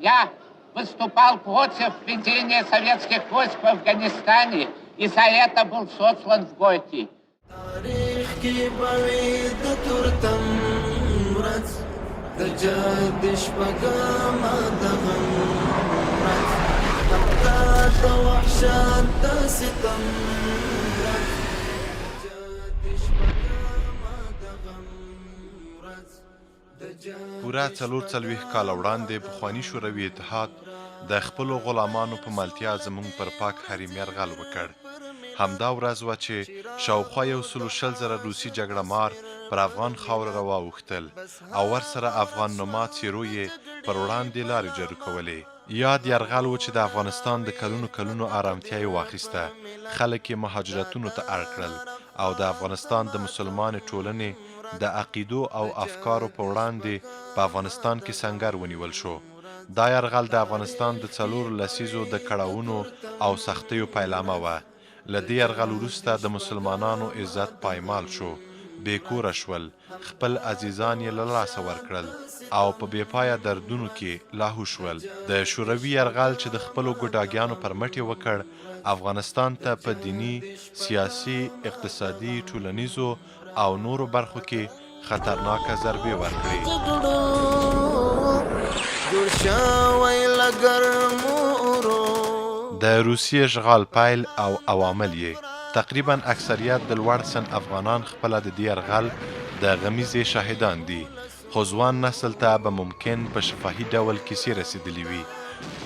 Я выступал против введения советских войск в Афганистане и за это был сослан в Горький. پوره 40 کاله وړاندې پخواني شوروي اتحاد د خپلو غلامانو په ملتیا زموږ پر پاک حریم یرغل وکړ. همدا ورځ وه چې شاوخوا 120,000 روسي جګړه مار پر افغان خاوره راواوښتل او ورسره افغان نما څېرو یې پر وړاندې لارې جارو کولې. یاد یرغل و چې د افغانستان د کلونو آرامتیا یې واخیسته، خلک یې مهاجرتونو ته اړ کړل او د افغانستان د مسلمانې ټولنې د عقیدو او افکارو په وړاندې په افغانستان کې سنګر ونیول شو. دا یرغل د افغانستان د 4 لسیزو د کړاوونو او سختیو پیلامه وه. له دې یرغل وروسته د مسلمانانو عزت پایمال شو، بې کوره شول، خپل عزیزان یې له لاسه ورکړل او په بې پایه دردونو کې لاهو شول. د شوروي یرغل چې د خپلو ګوډاګیانو پر مټ یې وکړ، افغانستان ته په دینی، سیاسي، اقتصادي، ټولنیزو او نورو برخو کې خطرناکه ضربې ورکړې. د روسیې اشغال پیل او عوامل یې تقریبا اکثریت د لوړ سن افغانان خپله د دې یرغل د غمیزې شاهدان دي، خو ځوان نسل ته به ممکن په شفاهي ډول کیسې رسېدلي وي.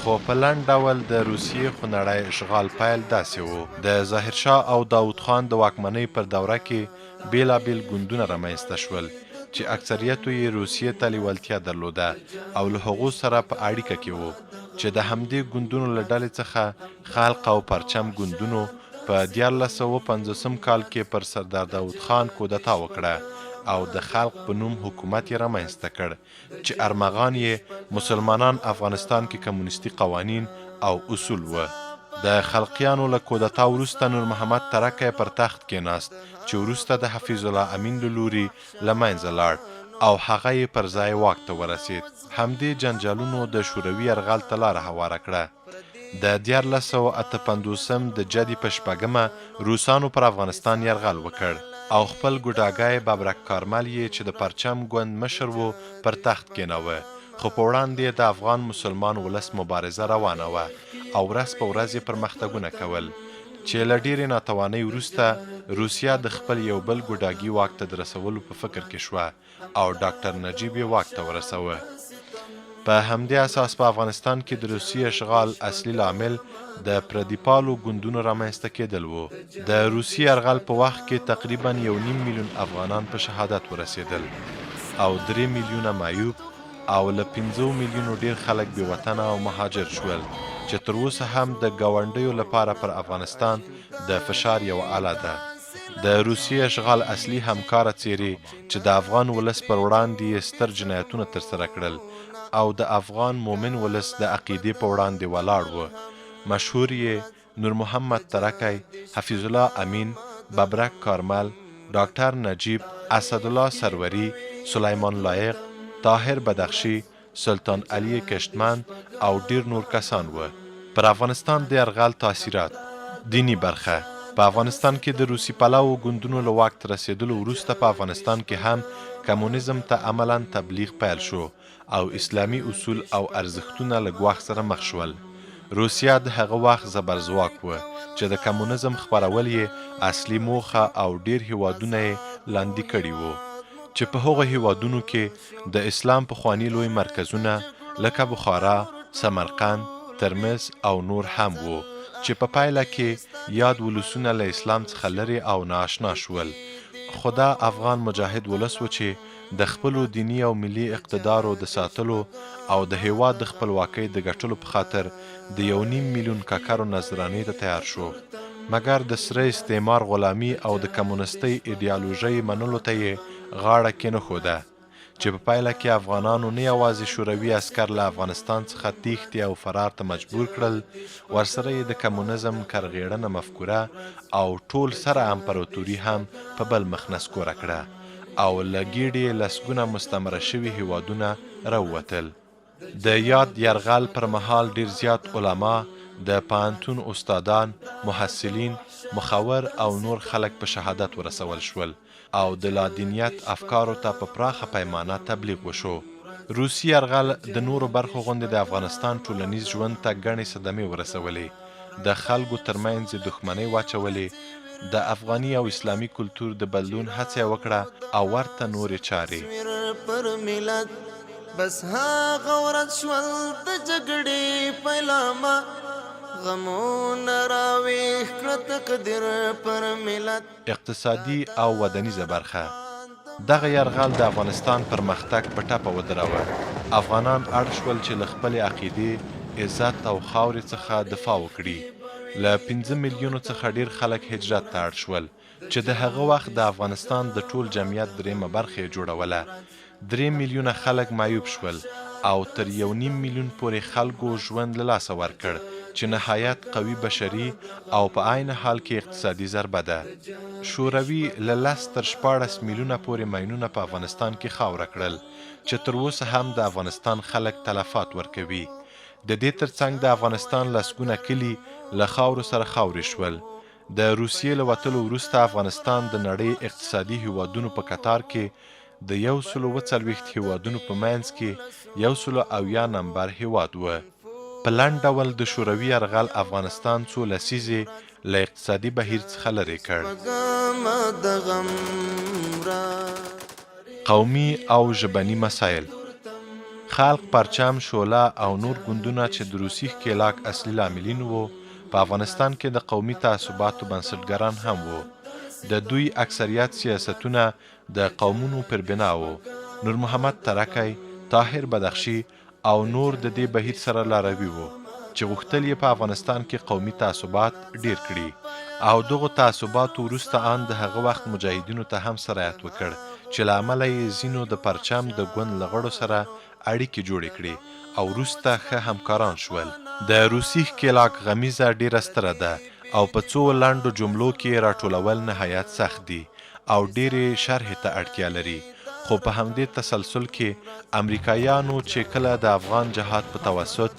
خو په لنډ ډول د روسیې خونړی اشغال پیل داسې و. د ظاهرشاه او داود خان د واکمنۍ پر دوره کې بیلابیل ګوندونه رامنځته شول چې اکثریتو یې روسیې ته لیوالتیا درلوده او له هغو سره په اړیکه کې وو، چې د همدې ګوندونو له ډلې څخه خلق او پرچم ګوندونو په 1950 کال کې پر سردار داود خان کودتا وکړه او د خلق په نوم حکومت یې رامنځته کړ چې ارمغان یې مسلمانان افغانستان کې کمونیستي قوانین او اصول و. د خلقیانو له کودتا وروسته نور محمد ترکی پر تخت کېناست چې وروسته د حفیظ الله امین له لوري له منځه لاړ او هغه یې پر ځای واک ته ورسید. همدې جنجالونو د شوروي یرغل ته لاره هواره کړه. د 1958 د جدي په 6مه روسانو پر افغانستان یرغل وکړ او خپل ګوډاګی ببرک کارمل یې چې د پرچم ګوند مشر و پر تخت کېناوه، خو په وړاندې د افغان مسلمان ولس مبارزه روانه وه او ورځ په ورځ یې پرمختګونه کول چې له ډېرې ناتوانۍ وروسته روسیه د خپل یو بل ګوډاګي واک ته د رسولو په فکر کې شوه او ډاکټر نجیب یې واک ته ورسوه. په همدې اساس په افغانستان کې د روسیې اشغال اصلي لامل د پردیپالو ګوندونو رامنځته کېدل و. د روسیې یرغل په وخت کې تقریبا 1.5 میلیون افغانان په شهادت ورسېدل او 3 میلیونه معیوب او له 15 میلیونو ډېر خلک بې وطنه او مهاجر شول چې تر اوسه هم د ګاونډیو لپاره پر افغانستان د فشار یوه اله ده. د روسیې اشغال اصلي همکاره څېرې چې د افغان ولس پر وړاندې یې ستر جنایتونه ترسره کړل او د افغان مومن ولس د عقیدې په وړاندې ولاړ و. مشهور یې نور محمد ترکی، حفیظ الله امین، ببرک کارمل، ډاکټر نجیب، اسدالله سروری، سلیمان لایق، طاهر بدخشي، سلطان علی کشتمن او ډیر نور کسان و. پر افغانستان د یرغل تاثیرات: دینی برخه: په افغانستان کې د روسي پلوو ګوندونو له واک ته رسېدلو وروسته په افغانستان کې هم کمونیزم ته عملاً تبلیغ پیل شو او اسلامي اصول او ارزښتونه له ګواښ سره مخ شول. روسیه د هغه وخت زبرځواک و چې د کمونیزم خپرول یې اصلي موخه او ډیر هیوادونه یې لاندې کړي وو چې په هغو هیوادونو کې د اسلام پخواني لوی مرکزونه لکه بخارا، سمرقند، ترمز او نور هم وو چې په پایله کې یاد ولسونه له اسلام څخه لرې او نااشنا شول. خو دا افغان مجاهد ولس و چې د خپلو دینی او ملي اقتدارو د ساتلو او د هیواد د خپلواکۍ د ګټلو په خاطر د 1.5 میلیون ککرو نظرانې ته تیار شو، مګر د سره استعمار غلامي او د کمونیستۍ ایډیالوژۍ منلو ته یې غاړه کېنښوده چې په پایله کې افغانانو نه یوازې شوروي عسکر له افغانستان څخه تیښتې او فرار ته مجبور کړل، ورسره یې د کمونیزم کرغېړنه مفکوره او ټول سره امپراتوري هم په بل مخ نسکوره کړه او له ګېډې لسګونه مستعمره شوي هیوادونه راووتل. د یاد یرغل پر مهال ډیر زیات علما، د پوهنتون استادان، محصلین، مخور او نور خلک په شهادت ورسول شول او د لادینیت افکارو ته په پراخه پیمانه تبلیغ وشو. روسي یرغل د نورو برخو غوندې د افغانستان ټولنیز ژوند ته ګڼې صدمې ورسولې، د خلکو ترمنځ دښمنۍ واچولې، د افغاني او اسلامي کلتور د بدلون هڅه وکړه او ورته نورې چارې. پر ملت بس هغه ورځ شول د جګړې پیلامه، غمونه راویښ کړه تقدیر پر ملت. اقتصادي او ودانیزه برخه. دغه یرغل د افغانستان پرمختګ په ټپه ودراوه. افغانان اړ شول چې له خپلې عقیدې، عزت او خاورې څخه دفاع وکړي. له 5 میلیونو څخه ډیر خلک هجرت ته اړ شول چې د هغه وخت د افغانستان د ټول جمعیت دریمه برخه یې جوړوله. 3 میلیونه خلک معیوب شول او تر 1.5 میلیون پورې خلکو ژوند له لاسه ورکړ چې نهایت قوي بشري او په عین حال کې اقتصادي ضربه ده. شوروي له 10 تر 14 میلیونه پورې ماینونه په افغانستان کې خاوره کړل چې تر اوسه هم د افغانستان خلک تلفات ورکوي. د دې ترڅنګ د افغانستان لسګونه کلي له خاورو سره خاورې شول. د روسیې له وتلو وروسته افغانستان د نړۍ اقتصادي هیوادونو په کتار کې د 140 هیوادونو په منځ کې 180 نمبر هیواد و. په لنډ ډول د شوروي یرغل افغانستان څو لسیزې له اقتصادي بهیر څخه لرې کړ. قومي او ژبني مسایل. خلق، پرچم، شوله او نور ګوندونه چې د روسي ښکېلاک اصلي لاملین وو، په افغانستان کې د قومي تعصباتو بنسټګران هم وو. د دوی اکثریت سیاستونه د قومونو پر بنا وو. نور محمد ترکی، طاهر بدخشي او نور د دې بهیر سره لاروي وو چې غوښتل یې په افغانستان کې قومي تعصبات ډیر کړي او دغو تعصباتو وروسته ان د هغه وخت مجاهدینو ته هم سرایت وکړ چې له امله یې ځینو د پرچم د ګوند له غړو سره اړیکې جوړې کړې او وروسته ښه همکاران شول. د روسي ښکېلاک غمیزه ډیره ستره ده او په څو لنډو جملو کې راټولول نهایت سخت دي او ډیرې شرحې ته اړتیا لري. خو په همدې تسلسل کې امریکایانو چې کله د افغان جهاد په توسط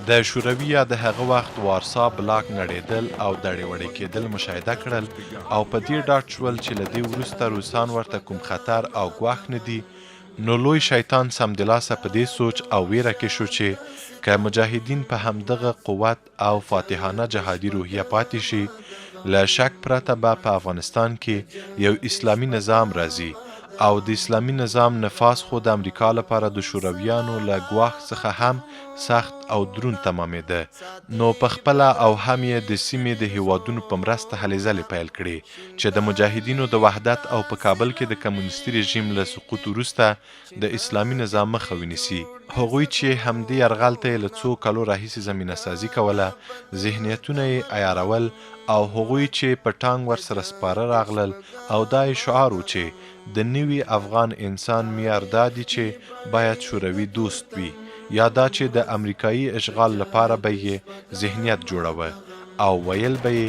د شوروي یا د هغه وخت وارسا بلاک نړېدل او دړې وړې کېدل مشاهده کړل او په دې ډاډ شول چې له دې وروسته روسان ورته کوم خطر او ګواښ نه دي، نو لوی شیطان سمدلاسه په دې سوچ او ویره کې شو چې که مجاهدین په همدغه قوت او فاتحانه جهادي روحیه پاتې شي، له شک پرته به په افغانستان کې یو اسلامي نظام راځي او د اسلامي نظام نفاذ خو د امریکا لپاره د شورویانو له ګواښ څخه هم سخت او دروند تمامېده. نو په خپله او هم یې د سیمې د هیوادونو په مرسته هلې ځلې پیل کړې چې د مجاهدینو د وحدت او په کابل کې د کمونیستي رژیم له سقوط وروسته د اسلامي نظام مخه ونیسي. هغوی چې همدې یرغل ته یې له څو کالو راهیسې زمینه سازي کوله، ذهنیتونه یې عیارول او هغوی چې په ټانګ ورسره سپاره راغلل او دا یې شعار و چې د نوي افغان انسان معیار دا دی چې باید شوروي دوست وي، یا دا چې د امریکایي اشغال لپاره به یې ذهنیت جوړوه او ویل به یې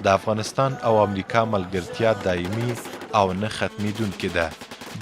د افغانستان او امریکا ملګرتیا دایمي او نه ختمېدونکې ده.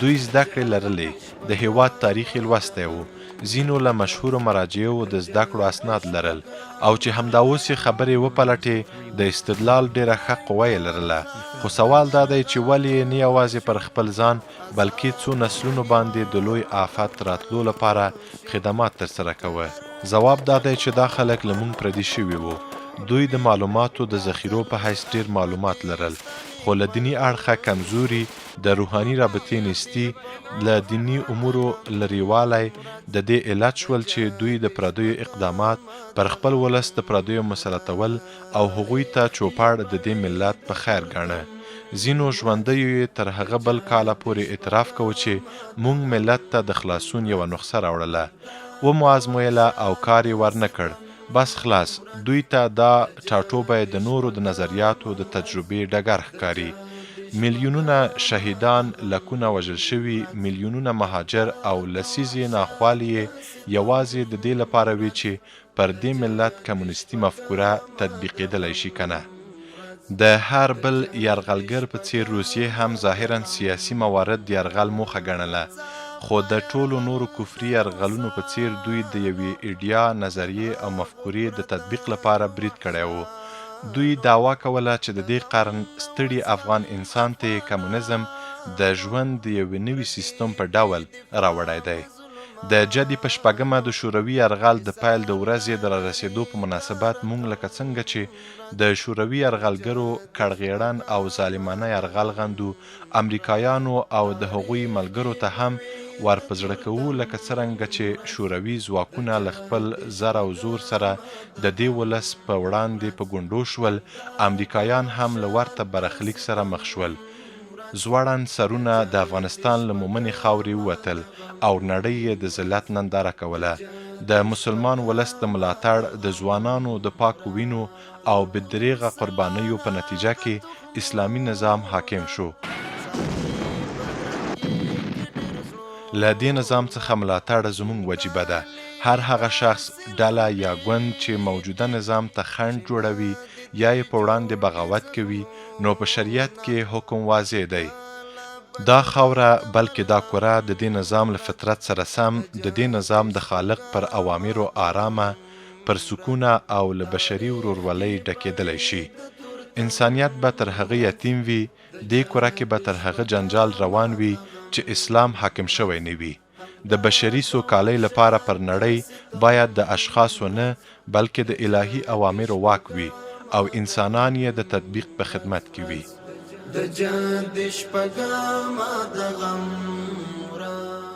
دوی زده کړې لرلې، د هیواد تاریخ یې لوستی و، ځینو له مشهورو مراجعو د زده کړو اسناد لرل او چې همدا اوس یې خبرې وپلټې د استدلال ډیره ښه قوه یې لرله. خو سوال دا دی چې ولې یې نه یوازې پر خپل ځان بلکې څو نسلونو باندې د لوی آفت راتلو لپاره خدمات ترسره کوه؟ ځواب دا دی چې دا خلک له موږ پردي شوي وو. دوی د معلوماتو د ذخیرو په حیث ډیر معلومات لرل، خو له دیني اړخه کمزوري، د روحاني رابطې نیستي، له دیني امورو لرېوالی د دې علت شول چې دوی د پردیو اقدامات پر خپل ولس د پردیو مسلطول او هغوی ته چوپړ د دې ملت په خیر ګاڼه. ځینو ژوندیو یې تر هغه بل کاله پورې اعتراف کوو چې موږ ملت ته د خلاصون یوه نسخه راوړله، ومو ازمویله او کار یې ور نه کړ، بس خلاص. دوی ته دا ټاټوبی د نورو د نظریاتو د تجربې ډګر ښکاري. میلیونونه شهیدان، لکونه وژل شوي، میلیونونه مهاجر او لسیزې ناخوالې یوازې د دې لپاره وي چې پر دې ملت کمونیستي مفکوره تطبیقېدلی شي که نه. د هر بل یرغلګر په څیر روسیې هم ظاهرا سیاسي موارد د یرغل موخه ګڼله، خو د ټولو نورو کفري یرغلونو په څیر دوی د یوې ایډیا نظریې او مفکورې د تطبیق لپاره برید کړی و. دوی دعوا کوله چې د دې قرن ستړي افغان انسان ته کمونیزم د ژوند د یوې نوي سیستم په ډول راوړی دی. د جدي په شپږمه د شوروي یرغل د پیل د ورځې د رارسېدو په مناسبت موږ لکه څنګه چې د شوروي یرغلګرو کړغېړن او ظالمانه یرغل غندو، امریکایانو او د هغوی ملګرو ته هم ور په زړه کوو لکه څرنګه چې شوروي ځواکونه له خپل زر او زور سره د دې ولس په وړاندې په ګونډو شول. امریکایان هم له ورته برخلیک سره مخ شول. زوړند سرونه د افغانستان له مومنې خاورې ووتل او نړۍ یې د ذلت ننداره کوله. د مسلمان ولس د ملاتړ، د ځوانانو د پاکو وینو او بېدریغه قربانیو په نتیجه کې اسلامي نظام حاکم شو. له دې نظام څخه ملاتړ زموږ وجیبه ده. هر هغه شخص، ډله یا ګوند چې موجوده نظام ته خنډ جوړوي یا یې په وړاندې بغاوت کوي، نو په شریعت کې حکم واضح دی. دا خاوره بلکې دا کره د دې نظام له فطرت سره سم د دې نظام د خالق پر اوامرو آرامه، پر سکونه او له بشري ورورولۍ ډکېدلی شي. انسانیت به تر هغه یتیم وي، دې کره کې به تر هغه جنجال روان وي چې اسلام حاکم شوی نه وي. د بشري سوکالۍ لپاره پر نړۍ باید د اشخاصو نه بلکې د الهي اوامرو واک وي او انسانان یې د تطبیق په خدمت کې وي. د جان د شپږمه د غم ورځ